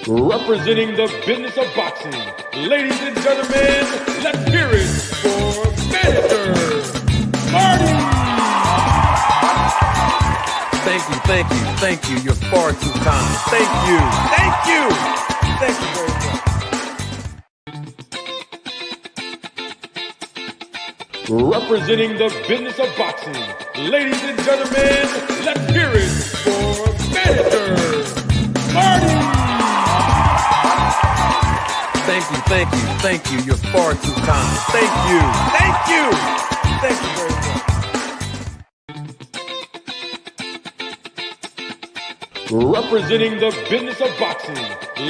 Representing the business of boxing, ladies and gentlemen, let's hear it for Manager Marty! Thank you. You're far too kind. Thank you very much. Representing the business of boxing, ladies and gentlemen, let's hear it for Manager Marty! Thank you. You're far too kind. Thank you very much. Representing the business of boxing,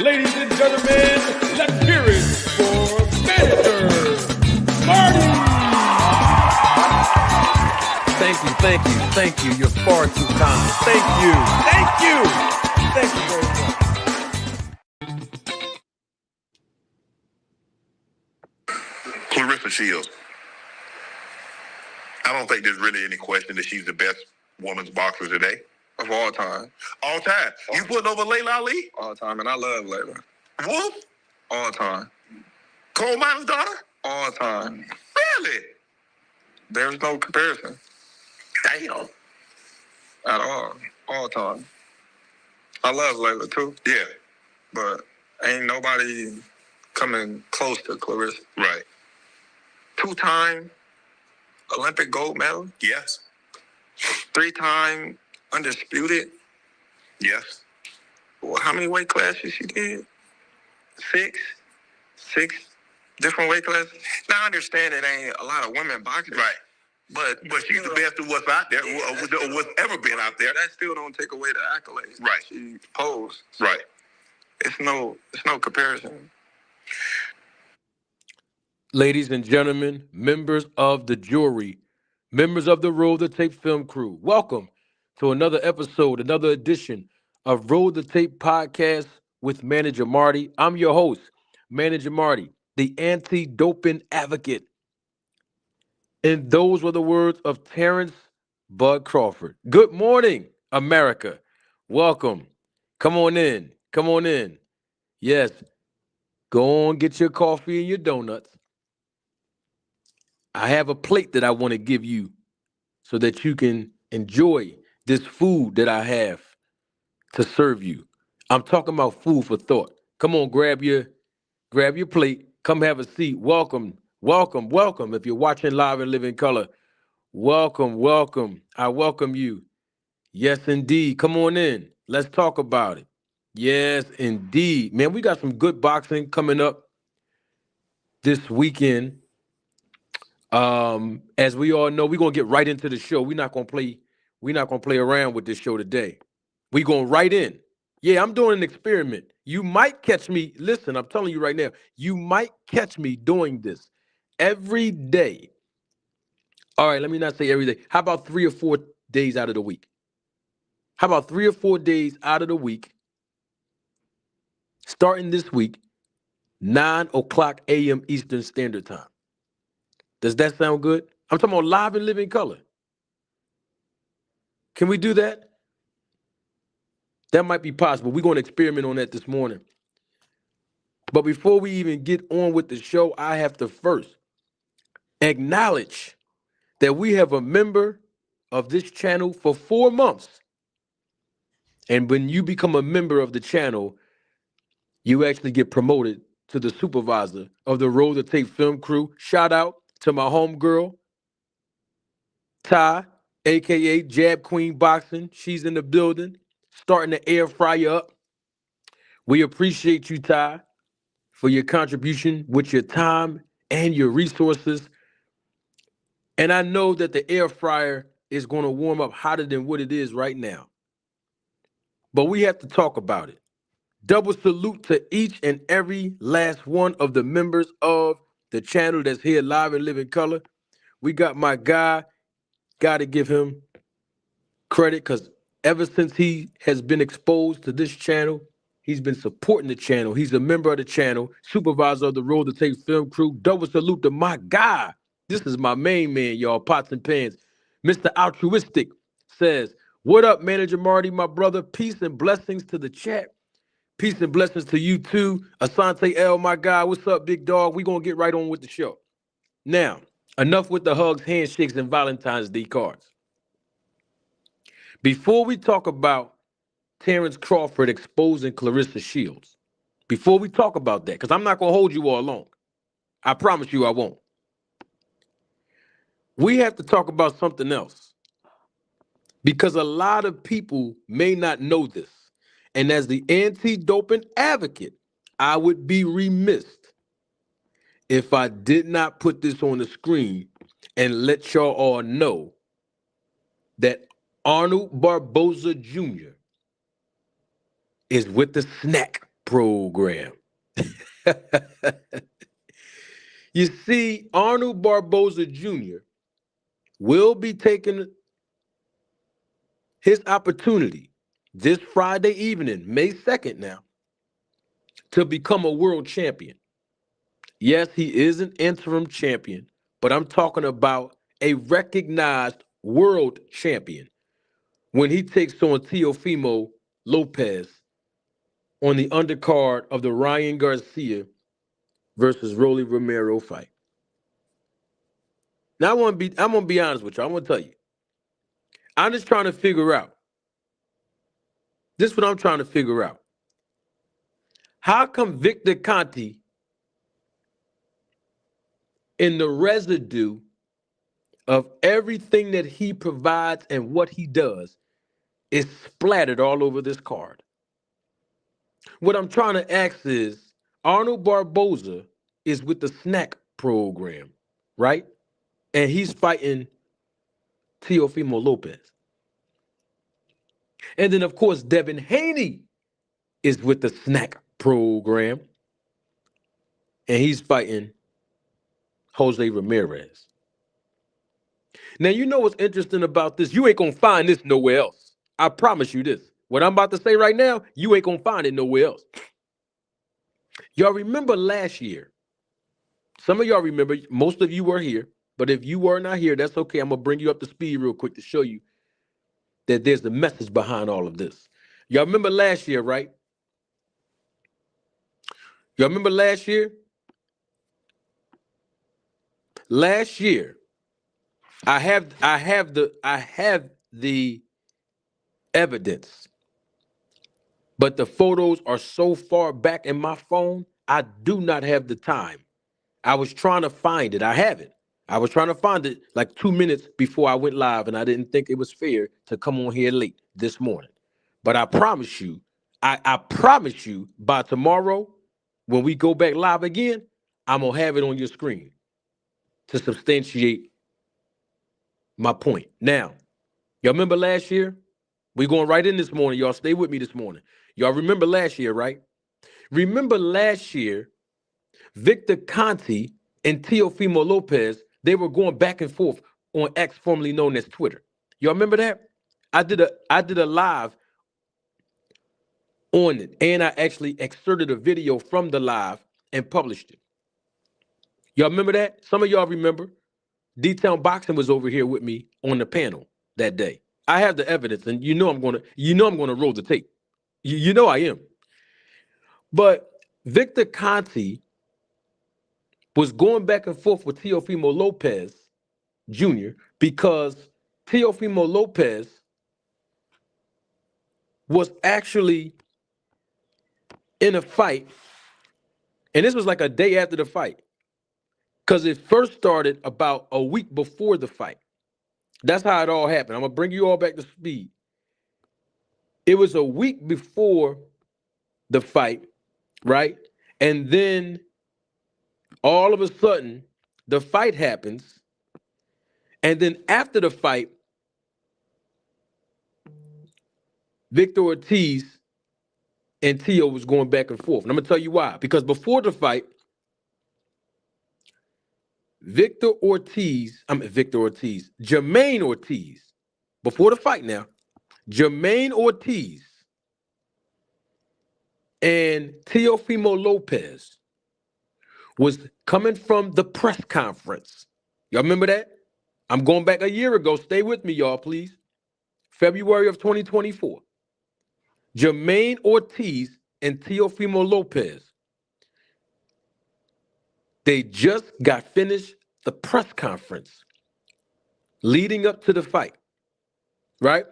ladies and gentlemen, let's hear it for Manager Marty! Thank you. You're far too kind. Thank you very much. Clarissa Shields. I don't think there's really any question that she's the best women's boxer today. Of all time. All time. You putting over Layla Ali? All time. And I love Layla. Wolf? All time. Coal miner's daughter? All time. Really? There's no comparison. Damn. At all. All time. I love Layla too. Yeah. But ain't nobody coming close to Clarissa. Right. 2-time Olympic gold medal. Yes. 3-time undisputed. Yes. Well, how many weight classes she did? 6 different weight classes. Now I understand it ain't a lot of women boxing. Right. But she's the best of what's out there, or what's ever been out there. That still don't take away the accolades. Right. She posed. Right. It's no comparison. Ladies and gentlemen, members of the jury, members of the Roll the Tape film crew, welcome to another episode, another edition of Roll the Tape podcast with Manager Marty. I'm your host, Manager Marty, the anti-doping advocate. And those were the words of Terence Bud Crawford. Good morning, America. Welcome. Come on in. Yes, go on, get your coffee and your donuts. I have a plate that I want to give you so that you can enjoy this food that I have to serve you. I'm talking about food for thought. Come on, grab your plate. Come have a seat. Welcome. If you're watching live and live in color, welcome. I welcome you. Yes, indeed. Come on in. Let's talk about it. Yes, indeed. Man, we got some good boxing coming up this weekend. As we all know, we're gonna get right into the show. We're not gonna play around with this show today. We're going right in. Yeah, I'm doing an experiment. You might catch me, listen, I'm telling you right now, you might catch me doing this every day. All right, let me not say every day. How about 3 or 4 days out of the week? How about 3 or 4 days out of the week, starting this week, 9 o'clock a.m. Eastern Standard Time? Does that sound good? I'm talking about live and live in color. Can we do that? That might be possible. We're going to experiment on that this morning. But before we even get on with the show, I have to first acknowledge that we have a member of this channel for 4 months. And when you become a member of the channel, you actually get promoted to the supervisor of the Roll the Tape film crew. Shout out to my homegirl, Ty, a.k.a. Jab Queen Boxing. She's in the building, starting to air fry you up. We appreciate you, Ty, for your contribution with your time and your resources. And I know that the air fryer is going to warm up hotter than what it is right now. But we have to talk about it. Double salute to each and every last one of the members of the channel that's here live and live in color. We got my guy, got to give him credit because ever since he has been exposed to this channel, he's been supporting the channel. He's a member of the channel, supervisor of the Roll the Tape film crew. Double salute to my guy. This is my main man, y'all, pots and pans. Mr. Altruistic says, what up, Manager Marty, my brother? Peace and blessings to the chat. Peace and blessings to you too. Asante L, my guy. What's up, big dog? We're going to get right on with the show. Now, enough with the hugs, handshakes, and Valentine's Day cards. Before we talk about Terence Crawford exposing Clarissa Shields, before we talk about that, because I'm not going to hold you all long. I promise you I won't. We have to talk about something else because a lot of people may not know this. And as the anti-doping advocate, I would be remiss if I did not put this on the screen and let y'all all know that Arnold Barbosa Jr. is with the SNAC program. You see, Arnold Barbosa Jr. will be taking his opportunity this Friday evening, May 2nd now, to become a world champion. Yes, he is an interim champion, but I'm talking about a recognized world champion when he takes on Teofimo Lopez on the undercard of the Ryan Garcia versus Rolly Romero fight. Now I'm gonna be honest with you. I'm gonna tell you. I'm just trying to figure out. This is what I'm trying to figure out. How come Victor Conti, in the residue of everything that he provides and what he does, is splattered all over this card? What I'm trying to ask is, Arnold Barbosa is with the SNAC program, right? And he's fighting Teofimo Lopez. And then, of course, Devin Haney is with the SNAC program, and he's fighting Jose Ramirez. Now, you know what's interesting about this? You ain't going to find this nowhere else. I promise you this. What I'm about to say right now, you ain't going to find it nowhere else. Y'all remember last year? Some of y'all remember, most of you were here, but if you were not here, that's okay. I'm going to bring you up to speed real quick to show you that there's the message behind all of this. Y'all remember last year, right? Y'all remember last year? Last year, I have the evidence, but the photos are so far back in my phone, I do not have the time. I was trying to find it. I have it. I was trying to find it like 2 minutes before I went live, and I didn't think it was fair to come on here late this morning. But I promise you, I promise you, by tomorrow, when we go back live again, I'm gonna have it on your screen to substantiate my point. Now, y'all remember last year? We going right in this morning. Y'all stay with me this morning. Y'all remember last year, right? Remember last year, Victor Conti and Teofimo Lopez, they were going back and forth on X, formerly known as Twitter. Y'all remember that? I did a live on it, and I actually excerpted a video from the live and published it. Y'all remember that? Some of y'all remember. D-Town Boxing was over here with me on the panel that day. I have the evidence, and you know I'm gonna roll the tape. You know I am. But Victor Conti was going back and forth with Teofimo Lopez Jr. because Teofimo Lopez was actually in a fight, and this was like a day after the fight, because it first started about a week before the fight. That's how it all happened. I'm gonna bring you all back to speed. It was a week before the fight, right? And then all of a sudden, the fight happens. And then after the fight, Victor Ortiz and Tio was going back and forth. And I'm gonna tell you why. Because before the fight, Jermaine Ortiz, before the fight now, Jermaine Ortiz and Teofimo Lopez was coming from the press conference. Y'all remember that? I'm going back a year ago. Stay with me, y'all, please. February of 2024. Jermaine Ortiz and Teofimo Lopez, they just got finished the press conference leading up to the fight, right?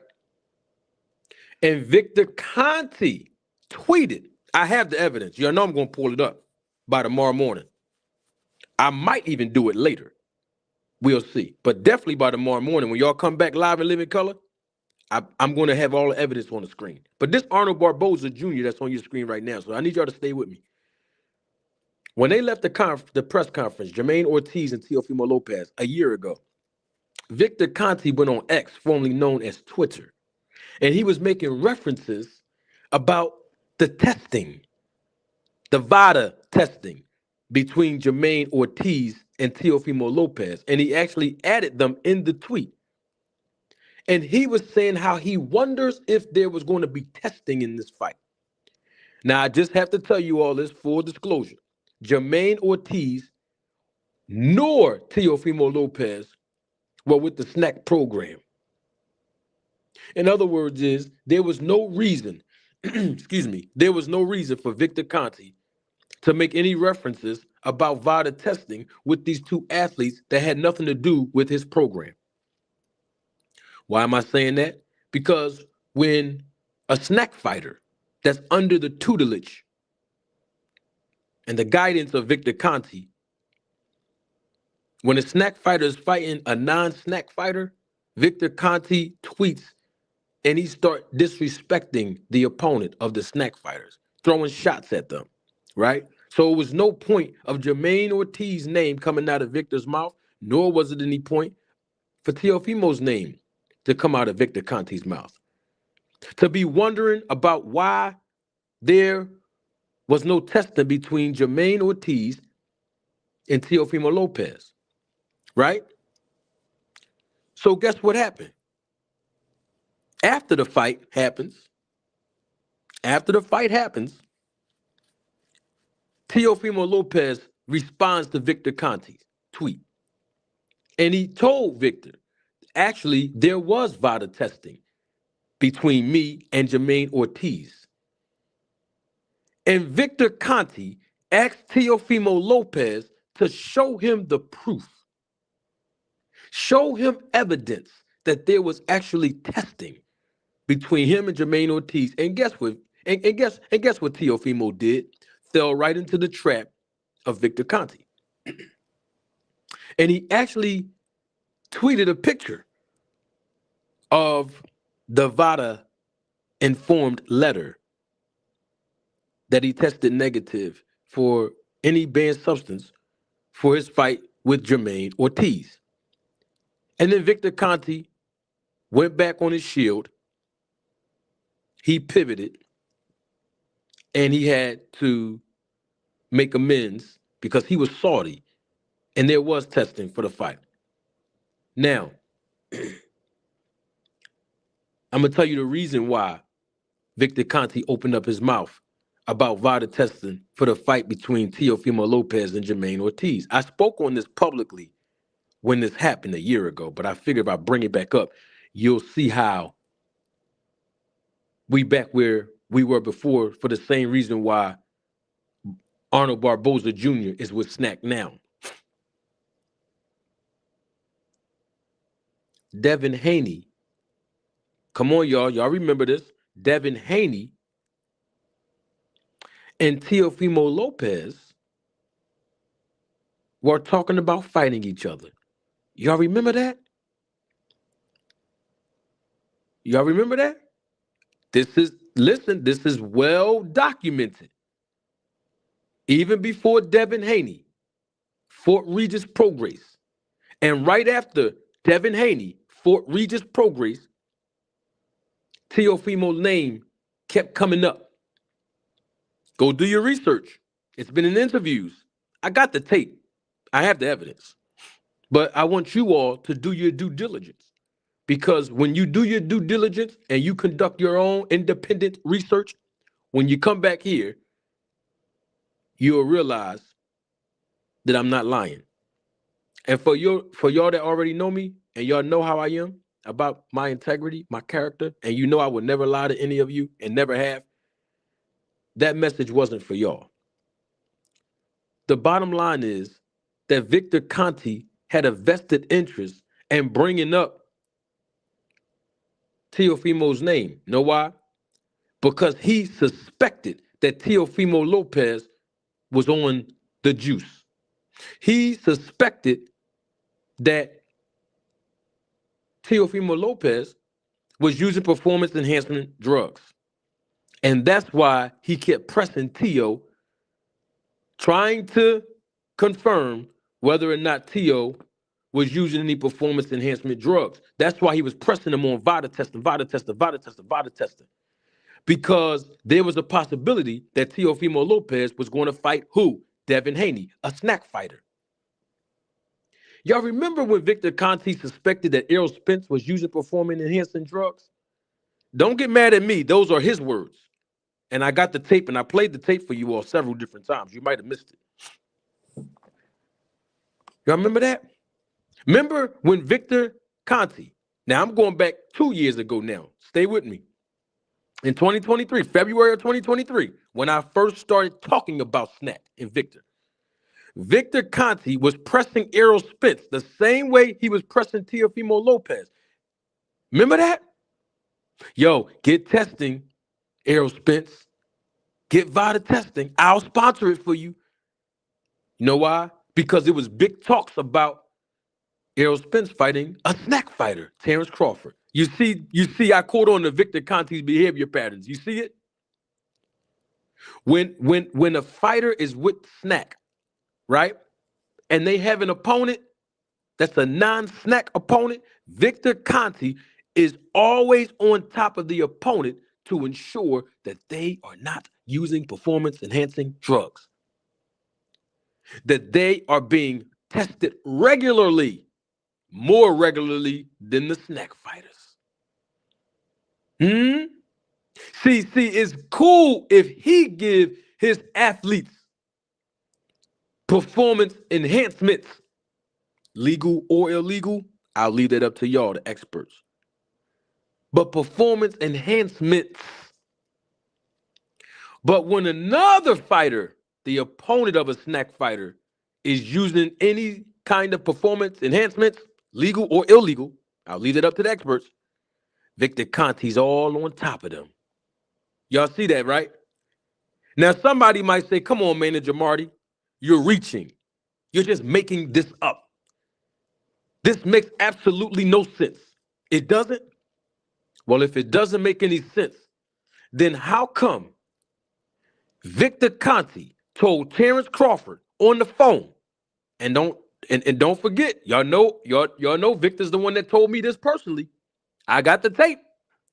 And Victor Conti tweeted, I have the evidence. Y'all know I'm going to pull it up by tomorrow morning. I might even do it later. We'll see. But definitely by tomorrow morning, when y'all come back live in living color, I'm going to have all the evidence on the screen. But this Arnold Barbosa Jr. that's on your screen right now, so I need y'all to stay with me. When they left the press conference, Jermaine Ortiz and Teofimo Lopez a year ago, Victor Conti went on X, formerly known as Twitter, and he was making references about the testing, the VADA testing between Jermaine Ortiz and Teofimo Lopez, and he actually added them in the tweet. And he was saying how he wonders if there was going to be testing in this fight. Now, I just have to tell you all this full disclosure. Jermaine Ortiz nor Teofimo Lopez were with the SNAC program. In other words, there was no reason, there was no reason for Victor Conti to make any references about VADA testing with these two athletes that had nothing to do with his program. Why am I saying that? Because when a SNAC fighter that's under the tutelage and the guidance of Victor Conti, when a SNAC fighter is fighting a non-SNAC fighter, Victor Conti tweets and he start disrespecting the opponent of the SNAC fighters, throwing shots at them, right? So it was no point of Jermaine Ortiz's name coming out of Victor's mouth, nor was it any point for Teofimo's name to come out of Victor Conti's mouth. To be wondering about why there was no testing between Jermaine Ortiz and Teofimo Lopez, right? So guess what happened? After the fight happens, Teofimo Lopez responds to Victor Conti's tweet. And he told Victor, actually, there was VADA testing between me and Jermaine Ortiz. And Victor Conti asked Teofimo Lopez to show him the proof, show him evidence that there was actually testing between him and Jermaine Ortiz. And guess what? And guess what Teofimo did? Fell right into the trap of Victor Conti. And he actually tweeted a picture of the VADA informed letter that he tested negative for any banned substance for his fight with Jermaine Ortiz. And then Victor Conti went back on his shield. He pivoted and he had to make amends because he was salty and there was testing for the fight. Now, I'm going to tell you the reason why Victor Conti opened up his mouth about VADA testing for the fight between Teofimo Lopez and Jermaine Ortiz. I spoke on this publicly when this happened a year ago, but I figured if I bring it back up, you'll see how we back where we were before for the same reason why Arnold Barbosa Jr. is with SNAC now. Devin Haney, come on, y'all. Y'all remember this? Devin Haney and Teofimo Lopez were talking about fighting each other. Y'all remember that? Y'all remember that? This is well documented. Even before Devin Haney, Fort Regis Prograis. And right after Devin Haney, Fort Regis Prograis, Teofimo's name kept coming up. Go do your research. It's been in interviews. I got the tape. I have the evidence. But I want you all to do your due diligence. Because when you do your due diligence and you conduct your own independent research, when you come back here, you'll realize that I'm not lying. And for y'all that already know me and y'all know how I am about my integrity, my character, and you know I would never lie to any of you and never have, that message wasn't for y'all. The bottom line is that Victor Conti had a vested interest in bringing up Teofimo's name. Know why? Because he suspected that Teofimo Lopez was on the juice. He suspected that Teofimo Lopez was using performance enhancement drugs. And that's why he kept pressing Teo, trying to confirm whether or not Teo was using any performance enhancement drugs. That's why he was pressing him on VADA testing, VADA testing, VADA testing, VADA testing. Because there was a possibility that Teofimo Lopez was going to fight who? Devin Haney, a SNAC fighter. Y'all remember when Victor Conti suspected that Errol Spence was using performance enhancing drugs? Don't get mad at me. Those are his words. And I got the tape and I played the tape for you all several different times. You might have missed it. Y'all remember that? Remember when Victor Conti, now I'm going back 2 years ago now. Stay with me. In 2023, February of 2023, when I first started talking about SNAC and Victor Conti was pressing Errol Spence the same way he was pressing Teofimo Lopez. Remember that? Yo, get testing, Errol Spence. Get VADA testing. I'll sponsor it for you. You know why? Because it was big talks about Errol Spence fighting a SNAC fighter, Terence Crawford. You see, I caught on to Victor Conti's behavior patterns. You see it? When a fighter is with SNAC, right? And they have an opponent that's a non-SNAC opponent, Victor Conti is always on top of the opponent to ensure that they are not using performance-enhancing drugs, that they are being tested regularly, more regularly than the SNAC fighters. See, it's cool if he give his athletes performance enhancements, legal or illegal. I'll leave that up to y'all, the experts. But performance enhancements. But when another fighter, the opponent of a SNAC fighter, is using any kind of performance enhancements, legal or illegal, I'll leave it up to the experts. Victor Conti's all on top of them. Y'all see that, right? Now, somebody might say, come on, Manager Marty, you're reaching. You're just making this up. This makes absolutely no sense. It doesn't? Well, if it doesn't make any sense, then how come Victor Conti told Terence Crawford on the phone, and don't forget, y'all know Victor's the one that told me this personally. I got the tape,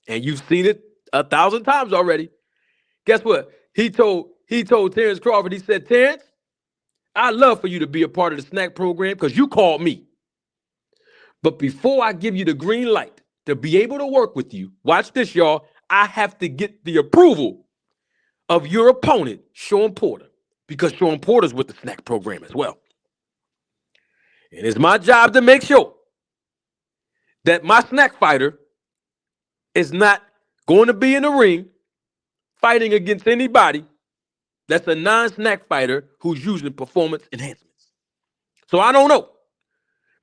and you've seen it 1,000 times already. Guess what? He told Terence Crawford, he said, Terence, I'd love for you to be a part of the SNAC program because you called me. But before I give you the green light to be able to work with you, watch this, y'all, I have to get the approval of your opponent, Sean Porter, because Sean Porter's with the SNAC program as well. And it's my job to make sure that my SNAC fighter is not going to be in the ring fighting against anybody that's a non-SNAC fighter who's using performance enhancements. So I don't know.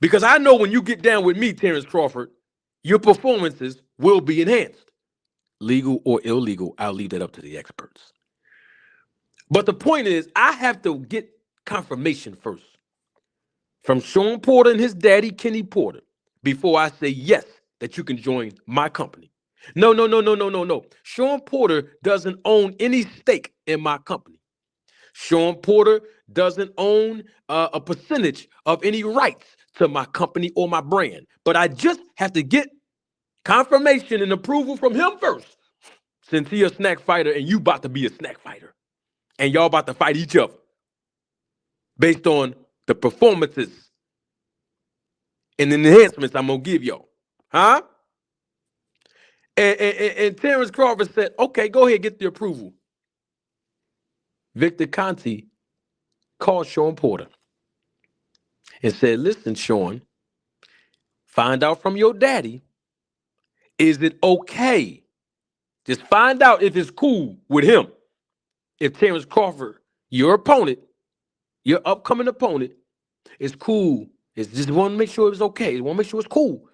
Because I know when you get down with me, Terence Crawford, your performances will be enhanced. Legal or illegal, I'll leave that up to the experts. But the point is, I have to get confirmation first from Sean Porter and his daddy, Kenny Porter, before I say yes, that you can join my company. No. Sean Porter doesn't own any stake in my company. Sean Porter doesn't own a percentage of any rights to my company or my brand. But I just have to get confirmation and approval from him first, since he a SNAC fighter and you about to be a SNAC fighter. And y'all about to fight each other based on the performances and the enhancements I'm going to give y'all. Huh? And Terence Crawford said, okay, go ahead, get the approval. Victor Conti called Sean Porter and said, listen, Sean, find out from your daddy, is it okay? Just find out if it's cool with him if Terence Crawford, your opponent, your upcoming opponent, is cool, it's just want to make sure it's okay. Want to make sure it's cool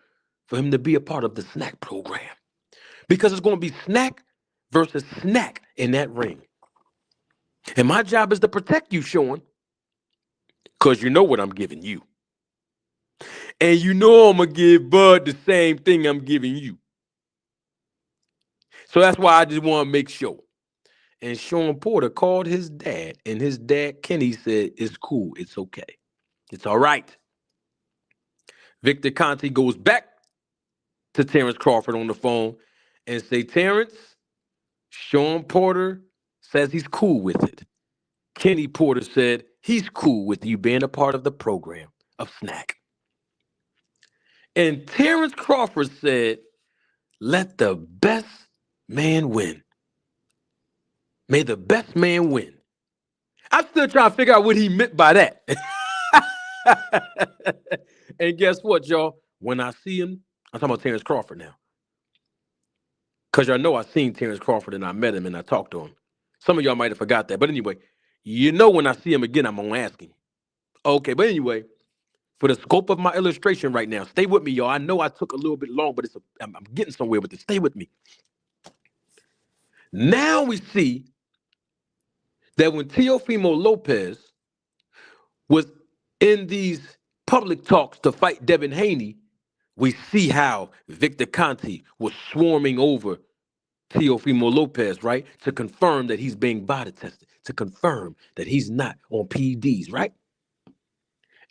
for him to be a part of the SNAC program. Because it's going to be SNAC versus SNAC in that ring. And my job is to protect you, Sean, because you know what I'm giving you. And you know I'm going to give Bud the same thing I'm giving you. So that's why I just want to make sure. And Sean Porter called his dad, and his dad, Kenny, said, it's cool. It's okay. It's all right. Victor Conte goes back to Terence Crawford on the phone and say, Terence, Sean Porter says he's cool with it. Kenny Porter said he's cool with you being a part of the program of SNAC. And Terence Crawford said, let the best man win. May the best man win. I'm still trying to figure out what he meant by that. And guess what, y'all? When I see him, I'm talking about Terence Crawford now. Because y'all know I seen Terence Crawford and I met him and I talked to him. Some of y'all might have forgot that. But anyway, you know when I see him again, I'm going to ask him. Okay, but anyway, for the scope of my illustration right now, stay with me, y'all. I know I took a little bit long, but I'm getting somewhere with it. Stay with me. Now we see that when Teofimo Lopez was in these public talks to fight Devin Haney, we see how Victor Conte was swarming over Teofimo Lopez, right? To confirm that he's being body tested, to confirm that he's not on PEDs, right?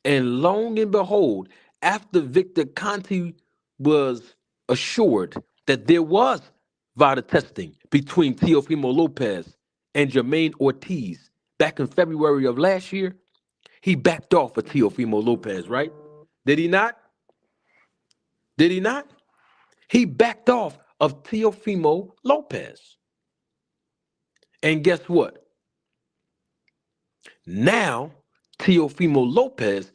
And long and behold, after Victor Conte was assured that there was VADA testing between Teofimo Lopez and Jermaine Ortiz back in February of last year, he backed off of Teofimo Lopez, right? Did he not? Did he not? He backed off of Teofimo Lopez. And guess what? Now, Teofimo Lopez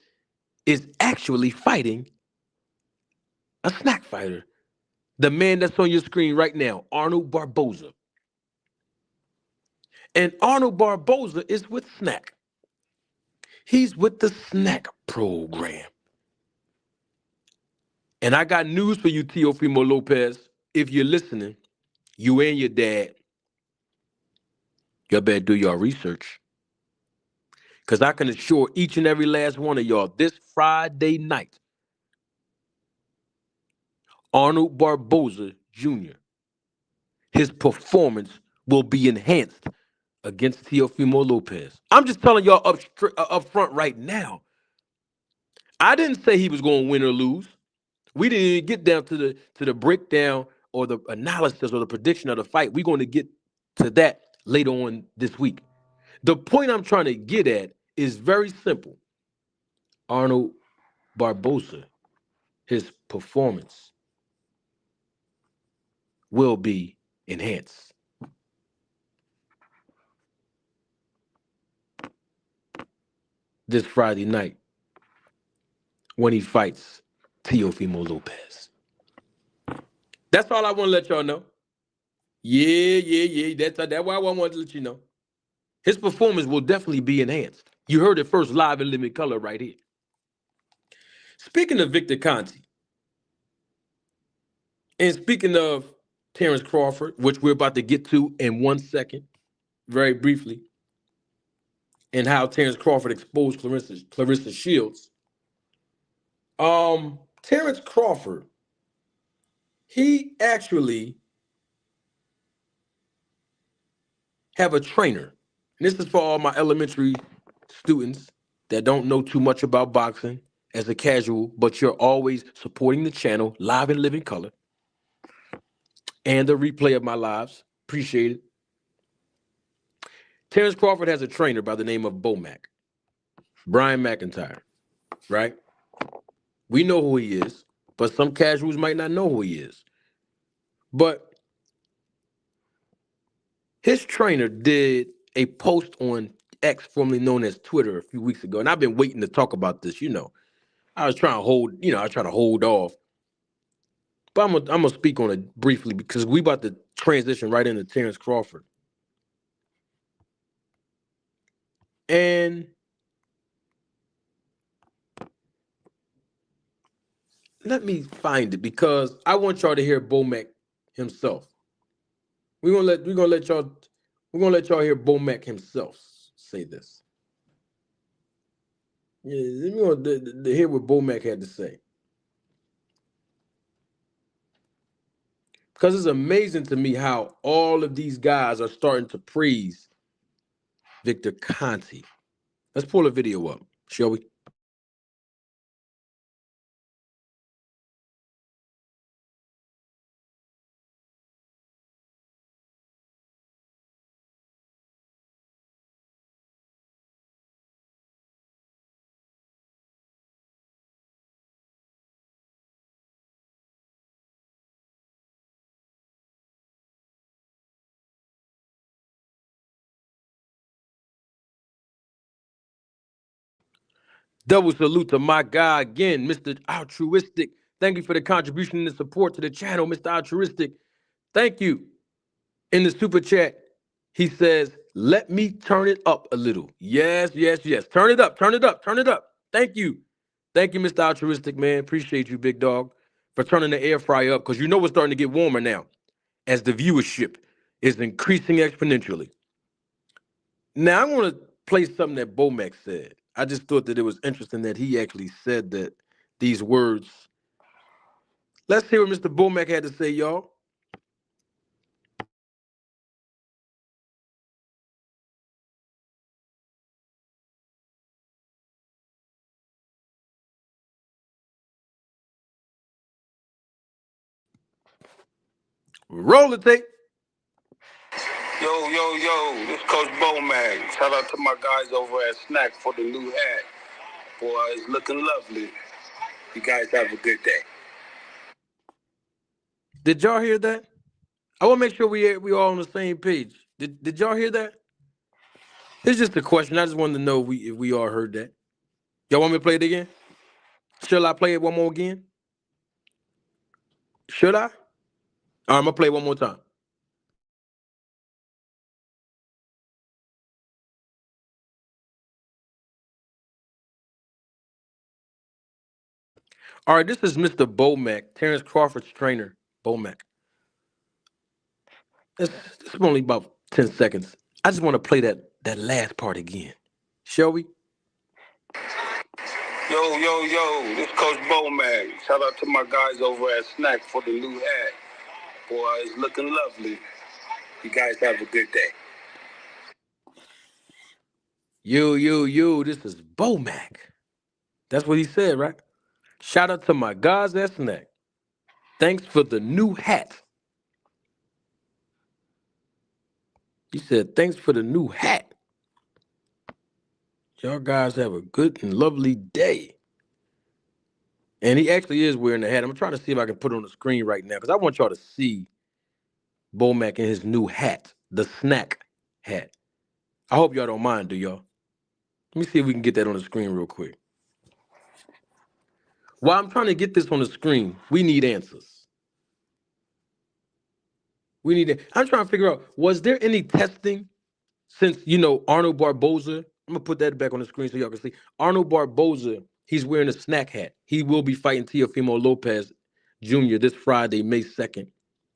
is actually fighting a SNAC fighter. The man that's on your screen right now, Arnold Barbosa. And Arnold Barbosa is with SNAC. He's with the SNAC program. And I got news for you, Teofimo Lopez. If you're listening, you and your dad, you better do your research. Because I can assure each and every last one of y'all, this Friday night, Arnold Barbosa Jr., his performance will be enhanced against Teofimo Lopez. I'm just telling y'all up front right now. I didn't say he was going to win or lose. We didn't even get down to the breakdown or the analysis or the prediction of the fight. We're going to get to that later on this week. The point I'm trying to get at is very simple. Arnold Barbosa, his performance will be enhanced. This Friday night when he fights Teofimo Lopez. That's all I want to let y'all know. Yeah. That's why I wanted to let you know. His performance will definitely be enhanced. You heard it first live in living color right here. Speaking of Victor Conte, and speaking of Terence Crawford, which we're about to get to in 1 second, very briefly, and how Terence Crawford exposed Clarissa Shields. Terence Crawford, he actually have a trainer. And this is for all my elementary students that don't know too much about boxing as a casual, but you're always supporting the channel live in living color and the replay of my lives. Appreciate it. Terence Crawford has a trainer by the name of Bomac, Brian McIntyre, right? We know who he is, but some casuals might not know who he is. But his trainer did a post on X, formerly known as Twitter, a few weeks ago, and I've been waiting to talk about this. I was trying to hold off, but I'm gonna speak on it briefly because we about to transition right into Terence Crawford. And let me find it because I want y'all to hear Bomac himself. We're gonna let y'all hear Bomac himself say this. Yeah, we're gonna hear what Bomac had to say. Because it's amazing to me how all of these guys are starting to praise Victor Conte. Let's pull a video up, shall we? Double salute to my guy again, Mr. Altruistic. Thank you for the contribution and the support to the channel, Mr. Altruistic. Thank you. In the super chat, he says, let me turn it up a little. Yes, yes, yes. Turn it up, turn it up, turn it up. Thank you. Thank you, Mr. Altruistic, man. Appreciate you, big dog, for turning the air fryer up because you know it's starting to get warmer now as the viewership is increasing exponentially. Now, I want to play something that Bomac said. I just thought that it was interesting that he actually said that these words. Let's hear what Mr. Bomac had to say, y'all. Roll the tape. Yo, this Coach Bowman. Shout out to my guys over at SNAC for the new hat. Boy, it's looking lovely. You guys have a good day. Did y'all hear that? I want to make sure we all on the same page. Did y'all hear that? It's just a question. I just wanted to know if we all heard that. Y'all want me to play it again? Shall I play it one more again? Should I? All right, I'm gonna play it one more time. All right, this is Mr. Bomac, Terence Crawford's trainer, Bomac. It's only about 10 seconds. I just want to play that last part again. Shall we? Yo, this Coach Bowman. Shout out to my guys over at SNAC for the new hat. Boy, it's looking lovely. You guys have a good day. Yo, this is Bomac. That's what he said, right? Shout out to my guys at SNAC. Thanks for the new hat. He said, thanks for the new hat. Y'all guys have a good and lovely day. And he actually is wearing the hat. I'm trying to see if I can put it on the screen right now because I want y'all to see Bomac in his new hat, the SNAC hat. I hope y'all don't mind, do y'all? Let me see if we can get that on the screen real quick. While I'm trying to get this on the screen, we need answers. I'm trying to figure out, was there any testing since, Arnold Barbosa? I'm going to put that back on the screen so y'all can see. Arnold Barbosa, he's wearing a SNAC hat. He will be fighting Teofimo Lopez Jr. this Friday, May 2nd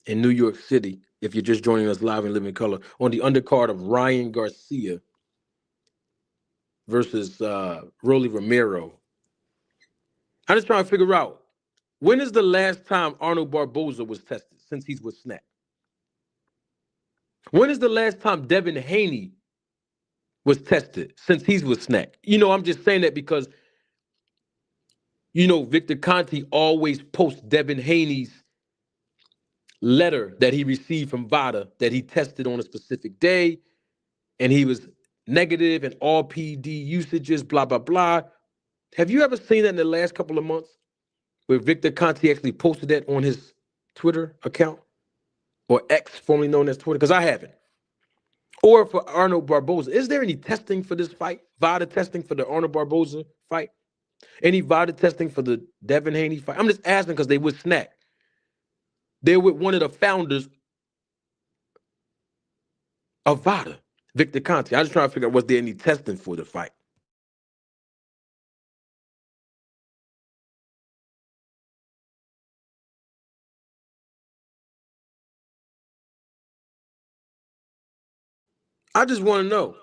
in New York City, if you're just joining us live in living color, on the undercard of Ryan Garcia versus Rolly Romero. I'm just trying to figure out, when is the last time Arnold Barbosa was tested since he's with SNAC? When is the last time Devin Haney was tested since he's with SNAC? I'm just saying that because, Victor Conte always posts Devin Haney's letter that he received from VADA that he tested on a specific day and he was negative and all PD usages, blah, blah, blah. Have you ever seen that in the last couple of months where Victor Conte actually posted that on his Twitter account or X, formerly known as Twitter? Because I haven't. Or for Arnold Barbosa. Is there any testing for this fight? VADA testing for the Arnold Barbosa fight? Any VADA testing for the Devin Haney fight? I'm just asking because they with SNAC. They're with one of the founders of VADA. Victor Conte. I just trying to figure out, was there any testing for the fight? I just want to know.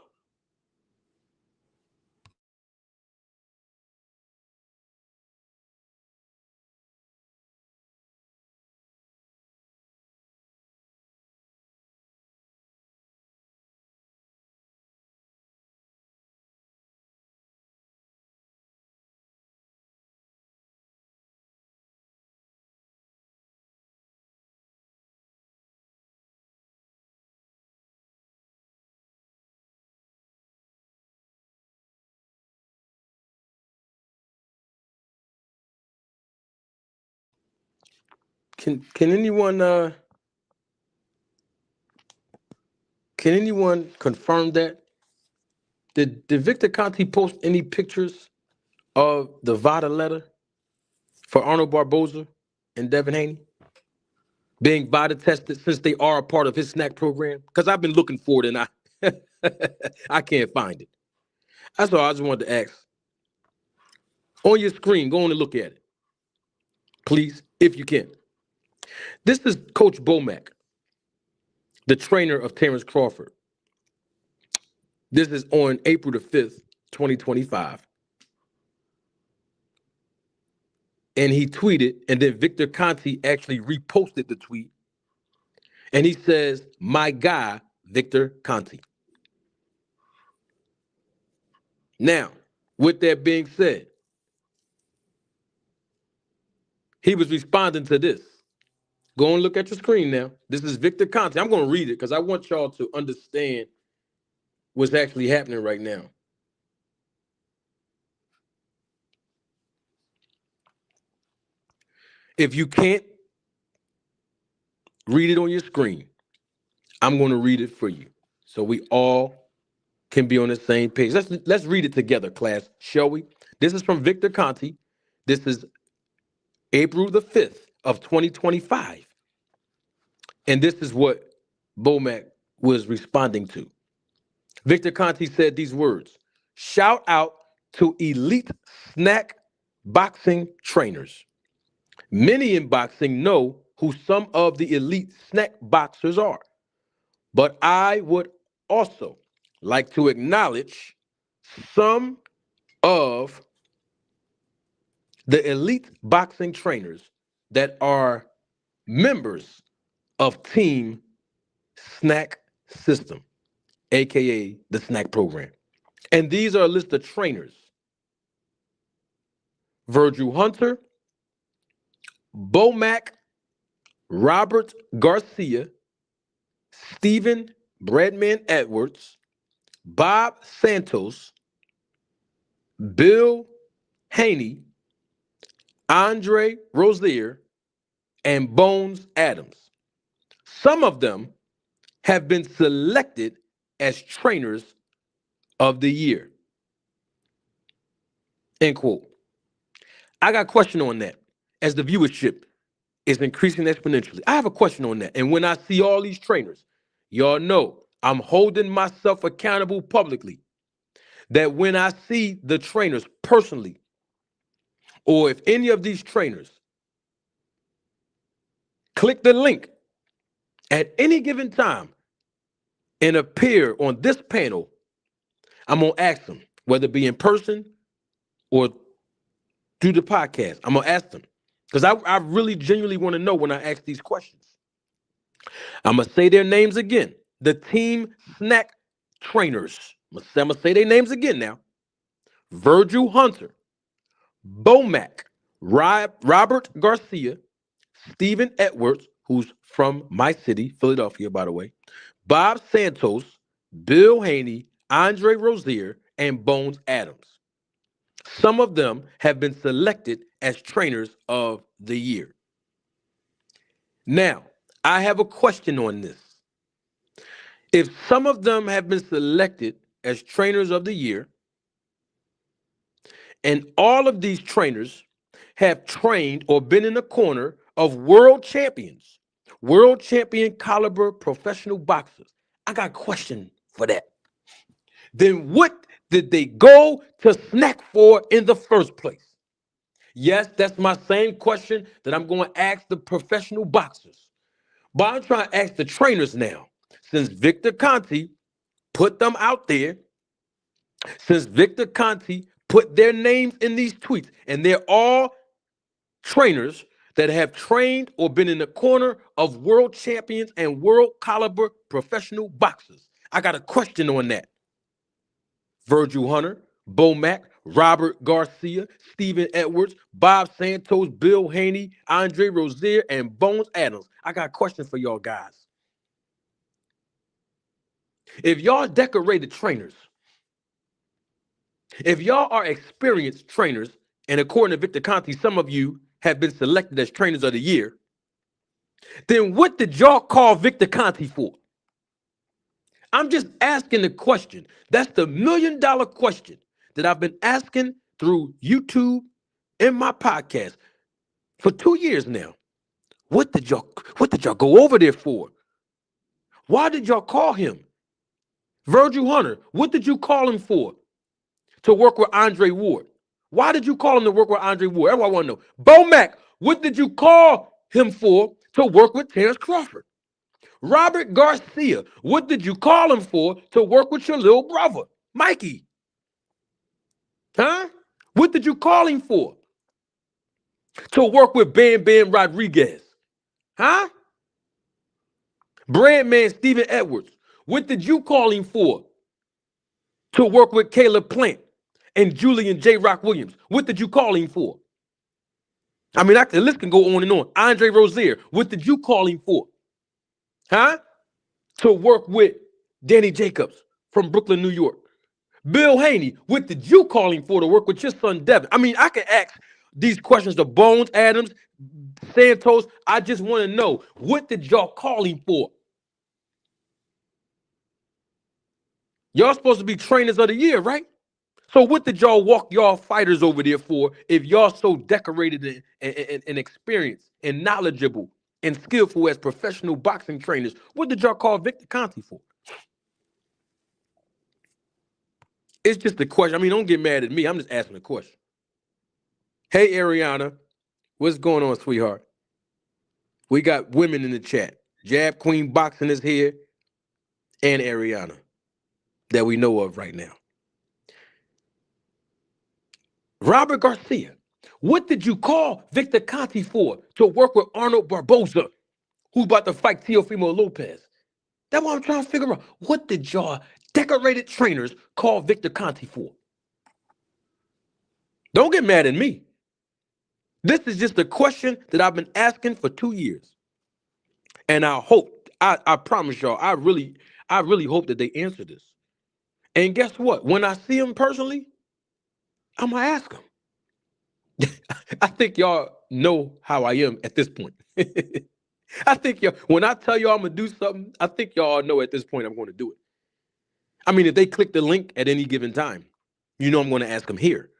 Can anyone confirm that? Did Victor Conte post any pictures of the VADA letter for Arnold Barbosa and Devin Haney being VADA tested, since they are a part of his SNAC program? Because I've been looking for it and I can't find it. That's all I just wanted to ask. On your screen, go on and look at it, please, if you can. This is Coach Bomac, the trainer of Terence Crawford. This is on April the 5th, 2025. And he tweeted, and then Victor Conte actually reposted the tweet. And he says, "My guy, Victor Conte." Now, with that being said, he was responding to this. Go and look at your screen now. This is Victor Conte. I'm going to read it because I want y'all to understand what's actually happening right now. If you can't read it on your screen, I'm going to read it for you so we all can be on the same page. Let's read it together, class, shall we? This is from Victor Conte. This is April the 5th of 2025. And this is what Bomac was responding to. Victor Conte said these words: "Shout out to elite SNAC boxing trainers. Many in boxing know who some of the elite SNAC boxers are, but I would also like to acknowledge some of the elite boxing trainers that are members of Team SNAC System, aka the SNAC program. And these are a list of trainers: Virgil Hunter, Bomac, Robert Garcia, Stephen Breadman Edwards, Bob Santos, Bill Haney, Andre Rozier, and Bones Adams. Some of them have been selected as trainers of the year." End quote. I got a question on that. As the viewership is increasing exponentially, I have a question on that. And when I see all these trainers, y'all know I'm holding myself accountable publicly, that when I see the trainers personally, or if any of these trainers click the link at any given time and appear on this panel, I'm going to ask them, whether it be in person or through the podcast. I'm going to ask them because I really genuinely want to know when I ask these questions. I'm going to say their names again. The Team SNAC trainers. I'm going to say their names again now. Virgil Hunter, Bomac, Robert Garcia, Stephen Edwards, who's from my city, Philadelphia, by the way, Bob Santos, Bill Haney, Andre Rozier, and Bones Adams. Some of them have been selected as trainers of the year. Now, I have a question on this. If some of them have been selected as trainers of the year, and all of these trainers have trained or been in the corner of world champion caliber professional boxers, I got a question for that. then what did they go to SNAC for in the first place? Yes, that's my same question that I'm going to ask the professional boxers. But I'm trying to ask the trainers now. Since Victor Conti put them out there, since Victor Conti put their names in these tweets, and they're all trainers that have trained or been in the corner of world champions and world caliber professional boxers. I got a question on that. Virgil Hunter, Bo Mack, Robert Garcia, Stephen Edwards, Bob Santos, Bill Haney, Andre Rozier, and Bones Adams. I got a question for y'all guys. If y'all decorated trainers, if y'all are experienced trainers, and according to Victor Conti, some of you have been selected as trainers of the year, then what did y'all call Victor Conti for? I'm just asking the question. That's the $1 million question that I've been asking through YouTube and my podcast for 2 years now. What did y'all go over there for? Why did y'all call him? Virgil Hunter, what did you call him for? To work with Andre Ward. Why did you call him to work with Andre Ward? That's what I want to know. Bo Mack, what did you call him for to work with Terence Crawford? Robert Garcia, what did you call him for to work with your little brother, Mikey? Huh? What did you call him for? To work with Bam Bam Rodriguez. Huh? Brandman Stephen Edwards, what did you call him for? To work with Caleb Plant and Julian J. Rock Williams. What did you call him for? I mean, the list can go on and on. Andre Rozier, what did you call him for? Huh? To work with Danny Jacobs from Brooklyn, New York. Bill Haney, what did you call him for to work with your son Devin? I mean, I can ask these questions to Bones, Adams, Santos. I just want to know, what did y'all call him for? Y'all supposed to be trainers of the year, right? So what did y'all walk y'all fighters over there for if y'all so decorated and experienced and knowledgeable and skillful as professional boxing trainers? What did y'all call Victor Conti for? It's just a question. I mean, don't get mad at me. I'm just asking a question. Hey, Ariana, what's going on, sweetheart? We got women in the chat. Jab Queen Boxing is here, and Ariana that we know of right now. Robert Garcia, what did you call Victor Conti for to work with Arnold Barbosa, who's about to fight Teofimo Lopez? That's what I'm trying to figure out. What did y'all decorated trainers call Victor Conti for? Don't get mad at me. This is just a question that I've been asking for 2 years. And I promise y'all, I really hope that they answer this. And guess what? When I see them personally, I'm going to ask them. I think y'all know how I am at this point. I think y'all, when I tell y'all I'm going to do something, I think y'all know at this point I'm going to do it. I mean, if they click the link at any given time, you know I'm going to ask them here.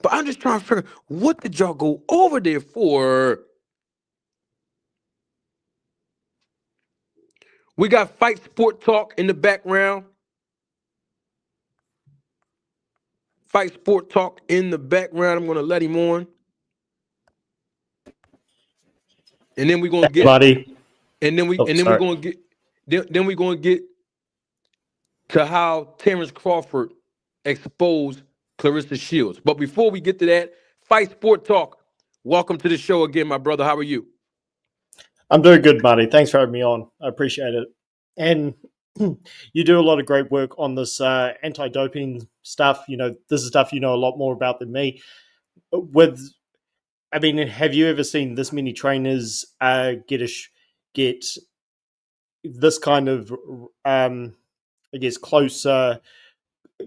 But I'm just trying to figure, what did y'all go over there for? We got Fight Sport Talk in the background. Fight Sport Talk in the background. I'm going to let him on. And then we're going to get buddy. And then we're going to get then we're going to get to how Terence Crawford exposed Clarissa Shields. But before we get to that, Fight Sport Talk. Welcome to the show again, my brother. How are you? I'm doing good, buddy. Thanks for having me on. I appreciate it. And you do a lot of great work on this anti-doping stuff. You know, this is stuff you know a lot more about than me. Have you ever seen this many trainers get this kind of,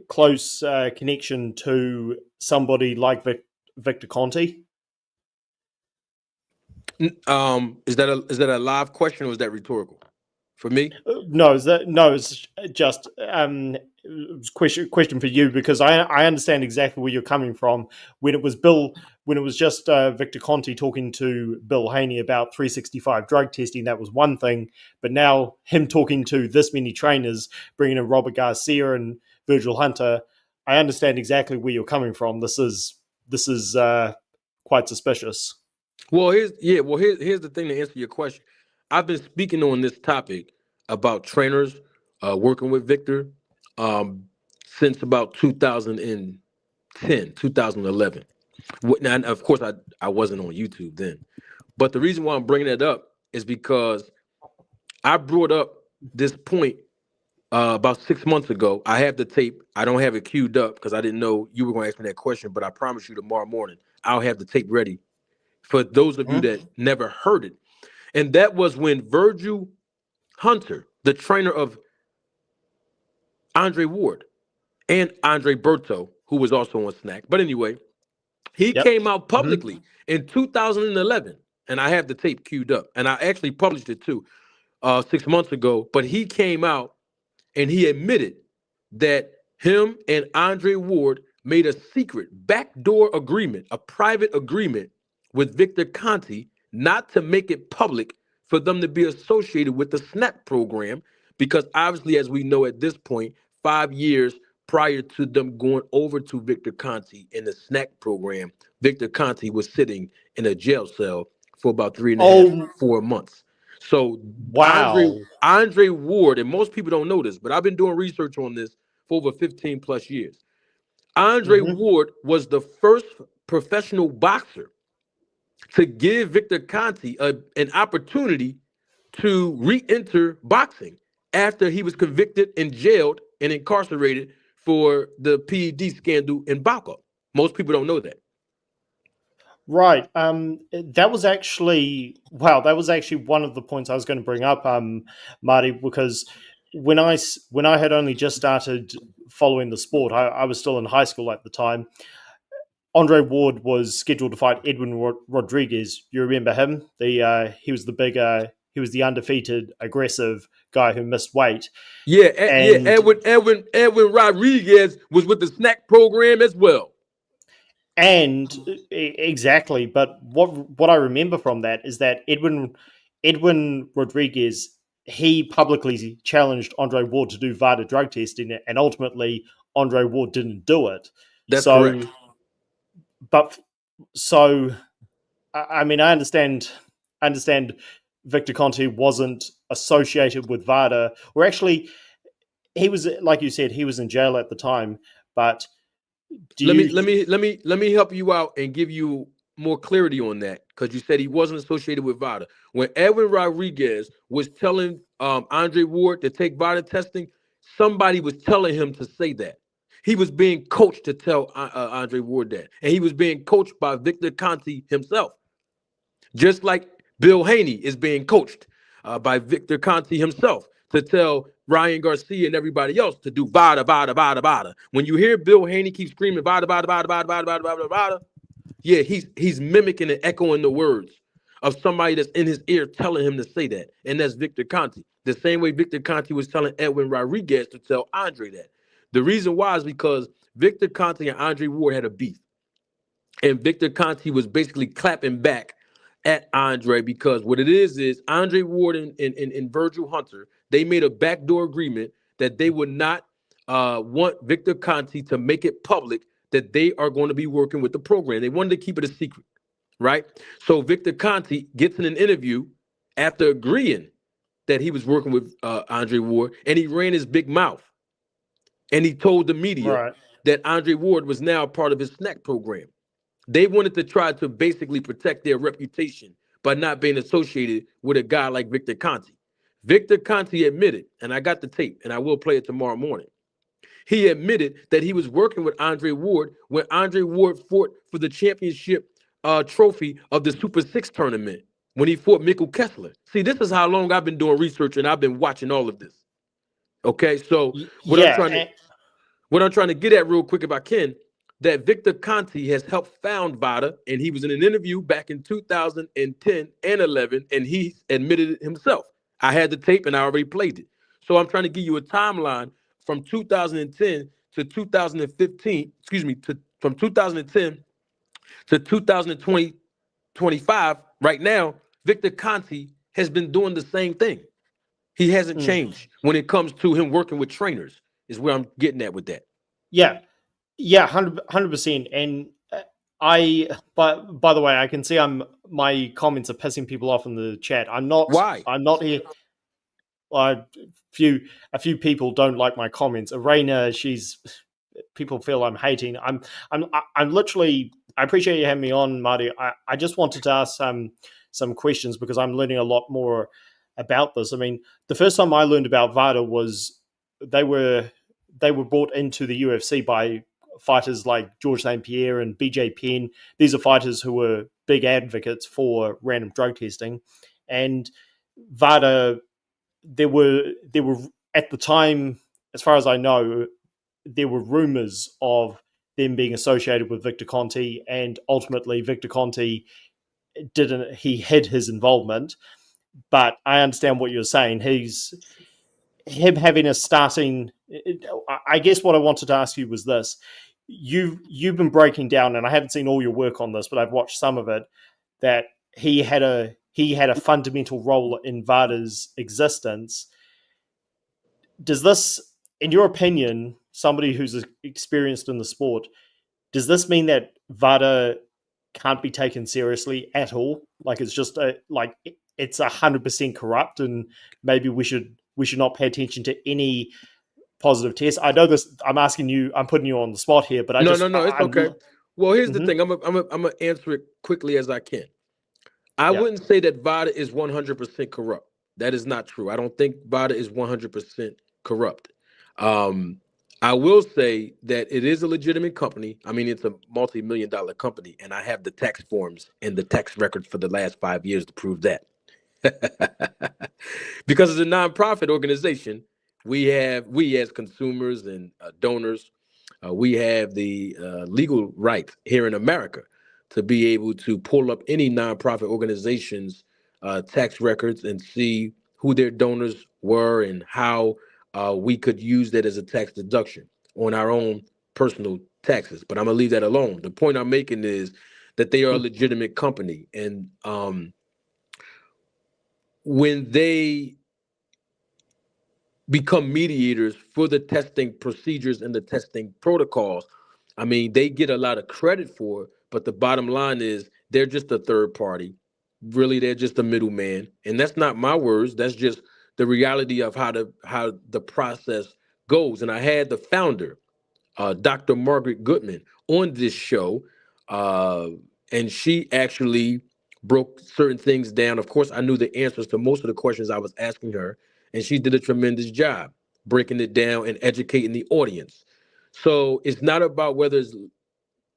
close connection to somebody like Victor Conti? Is that a live question or is that rhetorical? For me? No, it's just question for you, because I understand exactly where you're coming from. When it was just Victor Conti talking to Bill Haney about 365 drug testing, that was one thing. But now him talking to this many trainers, bringing in Robert Garcia and Virgil Hunter, I understand exactly where you're coming from. This is quite suspicious. Well, here's the thing to answer your question. I've been speaking on this topic about trainers working with Victor um, since about 2010, 2011. Now, of course, I wasn't on YouTube then, but the reason why I'm bringing that up is because I brought up this point about 6 months ago. I have the tape. I don't have it queued up because I didn't know you were going to ask me that question, but I promise you tomorrow morning I'll have the tape ready for those of you that never heard it. And that was when Virgil Hunter, the trainer of Andre Ward and Andre Berto, who was also on SNAC. But anyway, he Yep. came out publicly in 2011, and I have the tape queued up. And I actually published it too 6 months ago. But he came out and he admitted that him and Andre Ward made a secret backdoor agreement, a private agreement with Victor Conti, not to make it public for them to be associated with the SNAP program, because obviously, as we know at this point, 5 years prior to them going over to Victor Conti in the SNAC program, Victor Conti was sitting in a jail cell for about 3.5, 4 months. So Wow. Andre Ward, and most people don't know this, but I've been doing research on this for over 15 plus years. Andre Ward was the first professional boxer to give Victor Conti an opportunity to re-enter boxing after he was convicted and jailed and incarcerated for the PED scandal in Baco. Most people don't know that. Right. That was actually one of the points I was going to bring up, Marty, because when I had only just started following the sport, I was still in high school at the time. Andre Ward was scheduled to fight Edwin Rodriguez. You remember him? He was the bigger, he was the undefeated, aggressive guy who missed weight. Yeah, Edwin Rodriguez was with the SNAC program as well. And exactly, but what I remember from that is that Edwin Rodriguez, he publicly challenged Andre Ward to do VADA drug testing, and ultimately Andre Ward didn't do it. That's correct. But so, I mean, I understand Victor Conti wasn't associated with VADA, or actually, he was, like you said, he was in jail at the time. But let me help you out and give you more clarity on that, because you said he wasn't associated with VADA. When Edwin Rodriguez was telling Andre Ward to take VADA testing, somebody was telling him to say that. He was being coached to tell Andre Ward that, and he was being coached by Victor Conti himself, just like Bill Haney is being coached by Victor Conti himself to tell Ryan Garcia and everybody else to do VADA, VADA, VADA, VADA. When you hear Bill Haney keep screaming VADA, VADA, VADA, VADA, VADA, VADA, VADA, VADA, yeah, he's mimicking and echoing the words of somebody that's in his ear telling him to say that, and that's Victor Conti. The same way Victor Conti was telling Edwin Rodriguez to tell Andre that. The reason why is because Victor Conti and Andre Ward had a beef, and Victor Conti was basically clapping back at Andre, because what it is Andre Ward and Virgil Hunter, they made a backdoor agreement that they would not want Victor Conti to make it public that they are going to be working with the program. They wanted to keep it a secret, right? So Victor Conti gets in an interview after agreeing that he was working with Andre Ward, and he ran his big mouth. And he told the media that Andre Ward was now part of his SNAC program. They wanted to try to basically protect their reputation by not being associated with a guy like Victor Conti. Victor Conti admitted, and I got the tape, and I will play it tomorrow morning. He admitted that he was working with Andre Ward when Andre Ward fought for the championship trophy of the Super 6 tournament when he fought Mikkel Kessler. See, this is how long I've been doing research, and I've been watching all of this. Okay, so what I'm trying to get at real quick, if I can, that Victor Conti has helped found VADA, and he was in an interview back in 2010 and 11, and he admitted it himself. I had the tape, and I already played it. So I'm trying to give you a timeline from 2010 to 2015, from 2010 to 2020, 25. Right now, Victor Conti has been doing the same thing. He hasn't changed when it comes to him working with trainers. is where I'm getting at with that. Yeah, 100%. And by the way, I can see my comments are pissing people off in the chat. I'm not. Why? I'm not here. A few people don't like my comments. Arena, people feel I'm hating. I'm literally. I appreciate you having me on, Marty. I just wanted to ask some questions because I'm learning a lot more about this. I mean, the first time I learned about VADA was they were brought into the UFC by fighters like George St. Pierre and BJ Penn. These are fighters who were big advocates for random drug testing, and VADA. There were at the time, as far as I know, there were rumors of them being associated with Victor Conte, and ultimately Victor Conte he hid his involvement. But I understand what you're saying. Him having a starting. I guess what I wanted to ask you was this: you've been breaking down, and I haven't seen all your work on this, but I've watched some of it. That he had a fundamental role in VADA's existence. Does this, in your opinion, somebody who's experienced in the sport, does this mean that VADA can't be taken seriously at all? Like it's just it's 100% corrupt, and maybe we should not pay attention to any positive tests. I know this. I'm putting you on the spot here, but no, it's okay. Well, here's the thing. I'm gonna answer it quickly as I can. I wouldn't say that VADA is 100% corrupt. That is not true. I don't think VADA is 100% corrupt. I will say that it is a legitimate company. I mean, it's a multi-million-dollar company, and I have the tax forms and the tax records for the last 5 years to prove that. Because it's a nonprofit organization, we as consumers and donors, we have the legal right here in America to be able to pull up any nonprofit organization's tax records and see who their donors were and how we could use that as a tax deduction on our own personal taxes. But I'm gonna leave that alone. The point I'm making is that they are a legitimate company, and when they become mediators for the testing procedures and the testing protocols, I mean, they get a lot of credit for it, but the bottom line is they're just a third party. Really, they're just a middleman. And that's not my words. That's just the reality of how the process goes. And I had the founder, Dr. Margaret Goodman, on this show, and she actually broke certain things down. Of course, I knew the answers to most of the questions I was asking her, and she did a tremendous job breaking it down and educating the audience. So it's not about whether it's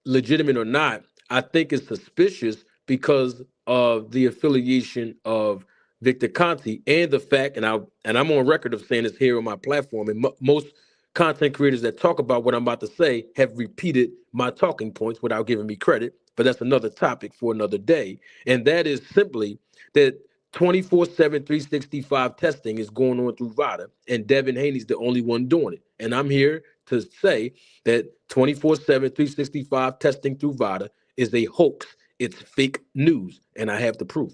legitimate or not. I think it's suspicious because of the affiliation of Victor Conte and the fact, and I'm on record of saying this here on my platform, and most content creators that talk about what I'm about to say have repeated my talking points without giving me credit, but that's another topic for another day. And that is simply that 24/7, 365 testing is going on through VADA, and Devin Haney's the only one doing it. And I'm here to say that 24/7, 365 testing through VADA is a hoax. It's fake news, and I have the proof.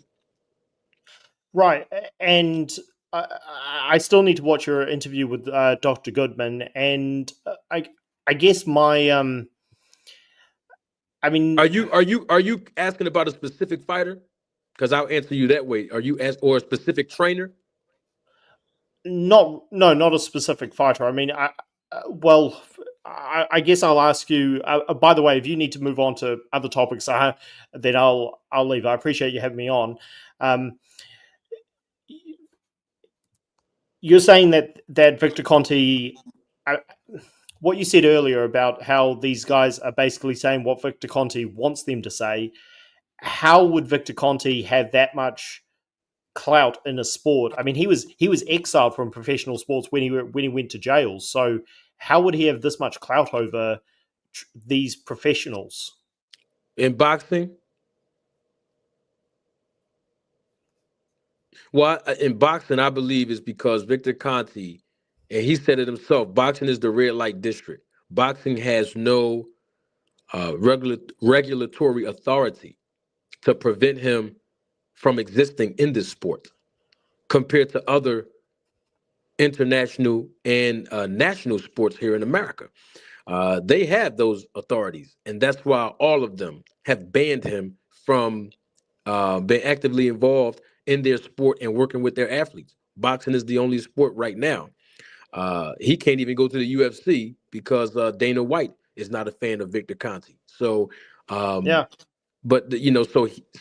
Right, and I still need to watch your interview with Dr. Goodman, and I guess my I mean, are you asking about a specific fighter? Because I'll answer you that way. Are you or a specific trainer? not a specific fighter. I mean, I guess I'll ask you. By the way, if you need to move on to other topics, then I'll leave. I appreciate you having me on. You're saying that Victor Conte, what you said earlier about how these guys are basically saying what Victor Conte wants them to say. How would Victor Conte have that much clout in a sport? I mean, he was exiled from professional sports when he went to jail. So how would he have this much clout over these professionals in boxing? Well, in boxing, I believe is because Victor Conte, and he said it himself, boxing is the red light district. Boxing has no regulatory authority to prevent him from existing in this sport compared to other international and national sports here in America. They have those authorities, and that's why all of them have banned him from being actively involved in their sport and working with their athletes. Boxing is the only sport right now. He can't even go to the UFC because Dana White is not a fan of Victor Conti. So, um, Yeah. but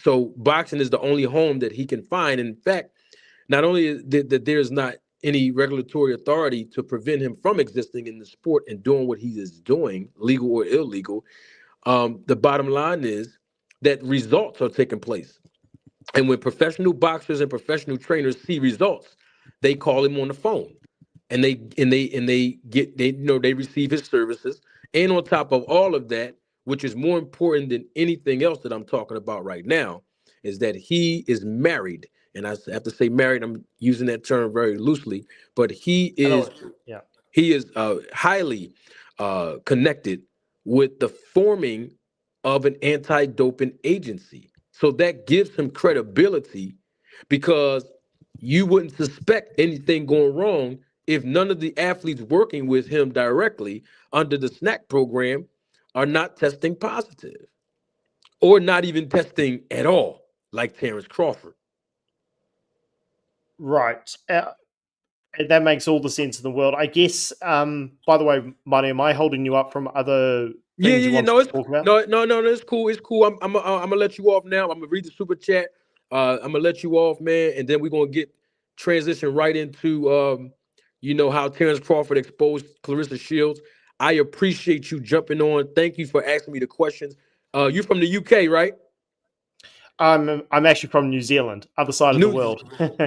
so boxing is the only home that he can find. In fact, not only that there's not any regulatory authority to prevent him from existing in the sport and doing what he is doing, legal or illegal. The bottom line is that results are taking place. And when professional boxers and professional trainers see results, they call him on the phone, and they get they receive his services. And on top of all of that, which is more important than anything else that I'm talking about right now, is that he is married. And I have to say married. I'm using that term very loosely, but I know. Yeah. he is highly connected with the forming of an anti-doping agency. So that gives him credibility because you wouldn't suspect anything going wrong if none of the athletes working with him directly under the SNAC program are not testing positive or not even testing at all, like Terence Crawford. Right. That makes all the sense in the world. I guess, by the way, Marty, am I holding you up from other Yeah, things yeah, you yeah. wanted No, to it's talk about? no. It's cool. It's cool. I'm gonna let you off now. I'm gonna read the super chat. I'm gonna let you off, man, and then we're gonna get transition right into how Terence Crawford exposed Clarissa Shields. I appreciate you jumping on. Thank you for asking me the questions. You're from the UK, right? I'm actually from New Zealand, other side of the New world.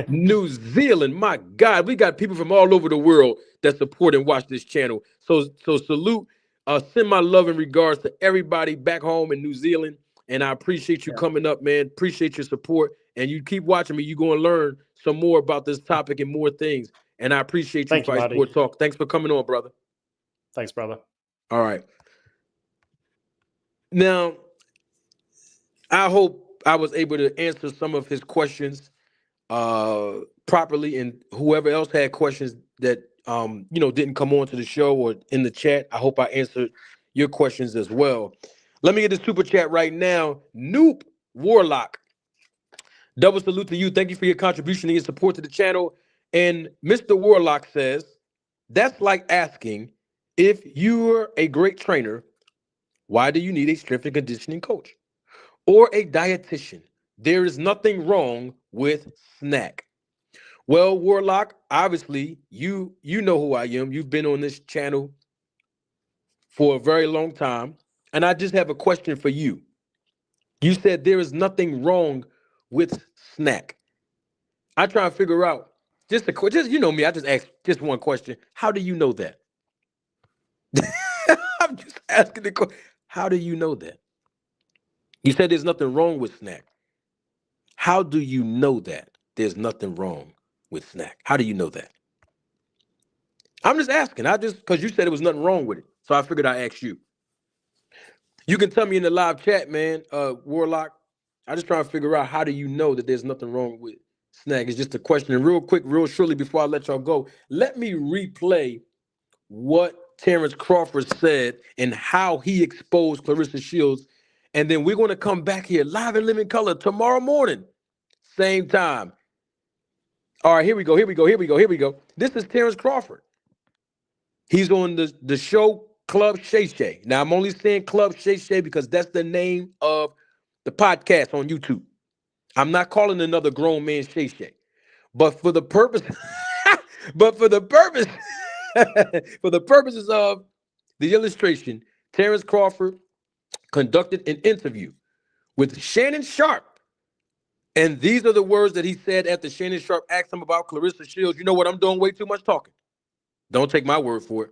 New Zealand. My God, we got people from all over the world that support and watch this channel. So salute. Send my love and regards to everybody back home in New Zealand. And I appreciate you Yeah. coming up, man. Appreciate your support. And you keep watching me. You're going to learn some more about this topic and more things. And I appreciate you, Thank you, Fight Marty. Sport Talk. Thanks for coming on, brother. Thanks, brother. All right. Now, I hope I was able to answer some of his questions properly, and whoever else had questions that didn't come on to the show or in the chat, I hope I answered your questions as well. Let me get the super chat right now. Noop Warlock, double salute to you. Thank you for your contribution and your support to the channel. And Mr. Warlock says that's like asking, if you're a great trainer, why do you need a strength and conditioning coach or a dietitian? There is nothing wrong with SNAC. Well, Warlock, obviously, you know who I am. You've been on this channel for a very long time. And I just have a question for you. You said there is nothing wrong with SNAC. I try to figure out just you know me, I just ask just one question. How do you know that? I'm just asking the question. How do you know that? You said there's nothing wrong with SNAC. How do you know that there's nothing wrong with SNAC? How do you know that? I'm just asking. I just because you said there was nothing wrong with it, so I figured I'd ask you. You can tell me in the live chat, man, Warlock. I just trying to figure out how do you know that there's nothing wrong with SNAC? It's just a question. And real quick, real shortly before I let y'all go, let me replay what Terence Crawford said and how he exposed Clarissa Shields. And then we're going to come back here live in living color tomorrow morning, same time. All right, here we go. This is Terence Crawford. He's on the show Club Shay Shay. Now, I'm only saying Club Shay Shay because that's the name of the podcast on YouTube. I'm not calling another grown man Shay Shay. But for the purpose, but for the purpose, for the purposes of the illustration, Terence Crawford conducted an interview with Shannon Sharp. And these are the words that he said after Shannon Sharp asked him about Clarissa Shields. You know what? I'm doing way too much talking. Don't take my word for it.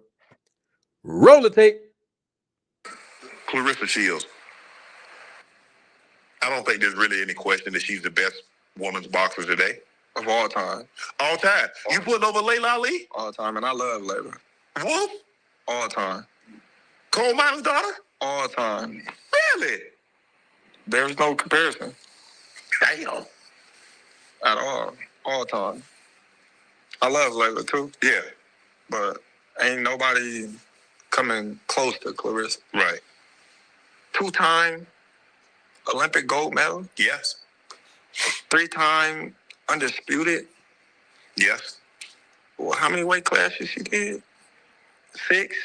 Roll the tape. Clarissa Shields. I don't think there's really any question that she's the best women's boxer today. Of all time. All time. You putting over Layla Ali? All time. And I love Layla. Wolf? All time. Coal miner's daughter? All time. Really? There's no comparison. Damn. At all. All time. I love Layla too, Yeah, but ain't nobody coming close to Clarissa. right. 2-time Olympic gold medal, Yes, 3-time undisputed. yes. Well, how many weight classes she did? 6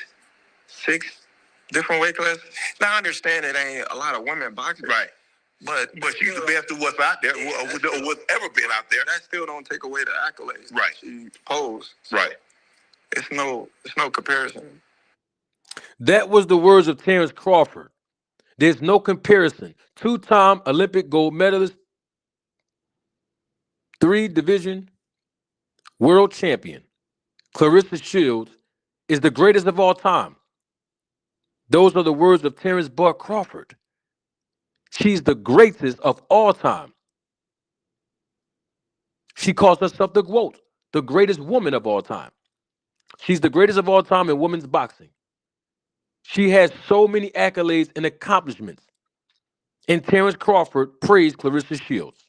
different weight classes. Now I understand it ain't a lot of women boxing, Right. but she's the best of what's out there, or what's ever been out there. that still don't take away the accolades. Right. She posed. So Right. it's no comparison. That was the words of Terence Crawford. There's no comparison. 2-time Olympic gold medalist, 3-division world champion. Clarissa Shields is the greatest of all time. Those are the words of Terence Bud Crawford. She's the greatest of all time. She calls herself the GOAT, the greatest woman of all time. She's the greatest of all time in women's boxing. She has so many accolades and accomplishments. And Terence Crawford praised Clarissa Shields.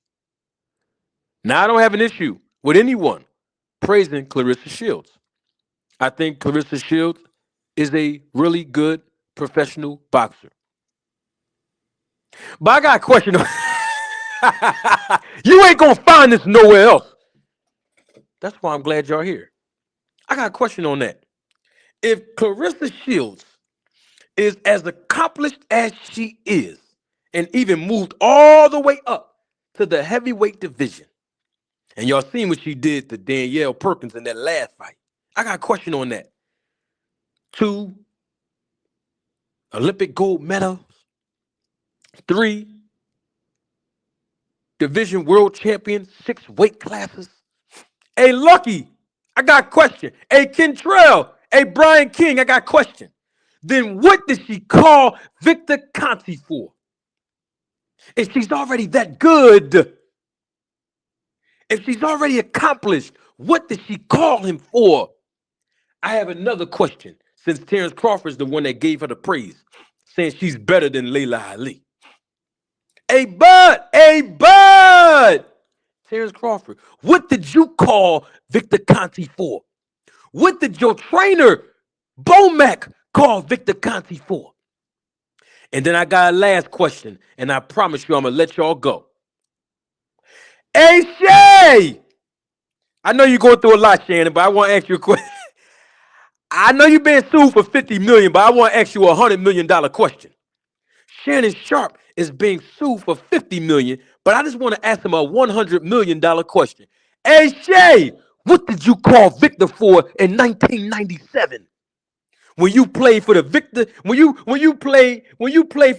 Now, I don't have an issue with anyone praising Clarissa Shields. I think Clarissa Shields is a really good professional boxer. But I got a question. You ain't going to find this nowhere else. That's why I'm glad y'all here. I got a question on that. If Clarissa Shields is as accomplished as she is, and even moved all the way up to the heavyweight division, and y'all seen what she did to Danielle Perkins in that last fight, I got a question on that. 2 Olympic gold medals, 3 division world champion, 6 weight classes. Hey, Lucky, I got a question. Hey, Kentrell, hey, Brian King, I got a question. Then what did she call Victor Conti for? If she's already that good, if she's already accomplished, what did she call him for? I have another question, since Terence Crawford is the one that gave her the praise, saying she's better than Layla Ali. Hey, Bud! Terence Crawford, what did you call Victor Conti for? What did your trainer, Bomac, call Victor Conti for? And then I got a last question, and I promise you I'm going to let y'all go. Hey, Shay! I know you're going through a lot, Shannon, but I want to ask you a question. I know you've been sued for $50 million, but I want to ask you a $100 million question. Shannon Sharp is being sued for $50 million, but I just want to ask him a $100 million question. Hey, Shay, what did you call Victor for in 1997? When you played for the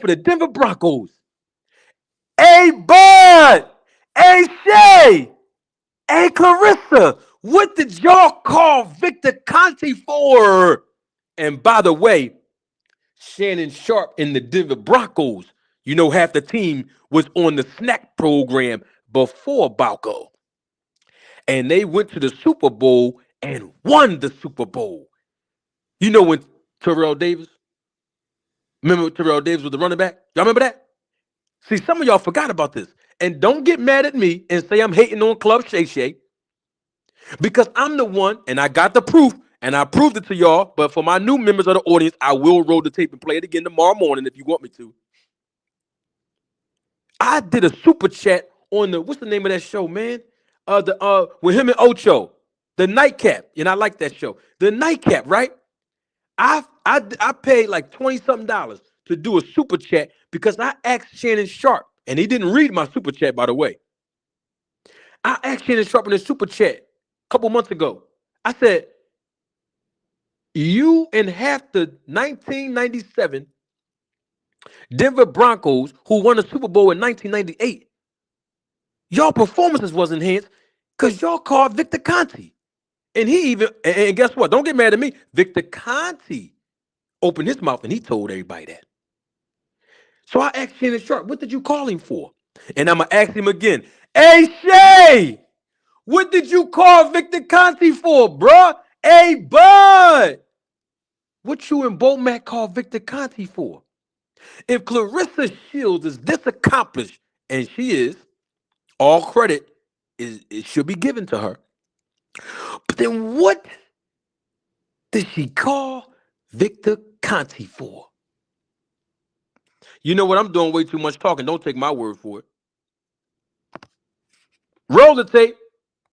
for the Denver Broncos? Hey, Bud! Hey, Shay! Hey, Clarissa! What did y'all call Victor Conti for? And by the way, Shannon Sharp and the Denver Broncos, you know, half the team was on the SNAC program before Balco. And they went to the Super Bowl and won the Super Bowl. You know when Terrell Davis? Remember Terrell Davis was the running back? Y'all remember that? See, some of y'all forgot about this. And don't get mad at me and say I'm hating on Club Shay Shay. Because I'm the one, and I got the proof, and I proved it to y'all. But for my new members of the audience, I will roll the tape and play it again tomorrow morning if you want me to. I did a super chat on what's the name of that show, man? With him and Ocho, the Nightcap, and I like that show. The Nightcap, right? I paid like $20-something to do a super chat because I asked Shannon Sharp, and he didn't read my super chat, by the way. I asked Shannon Sharp in the super chat a couple months ago. I said, you and half the 1997 Denver Broncos, who won the Super Bowl in 1998, y'all performances was enhanced because y'all called Victor Conti. And he even, and guess what? Don't get mad at me. Victor Conti opened his mouth and he told everybody that. So I asked Shannon Sharp, what did you call him for? And I'm going to ask him again. Hey, Shay, what did you call Victor Conti for, bruh? Hey, Bud, what you and Bomac call Victor Conti for? If Clarissa Shields is this accomplished, and she is, all credit it should be given to her. But then what did she call Victor Conti for? You know what? I'm doing way too much talking. Don't take my word for it. Roll the tape.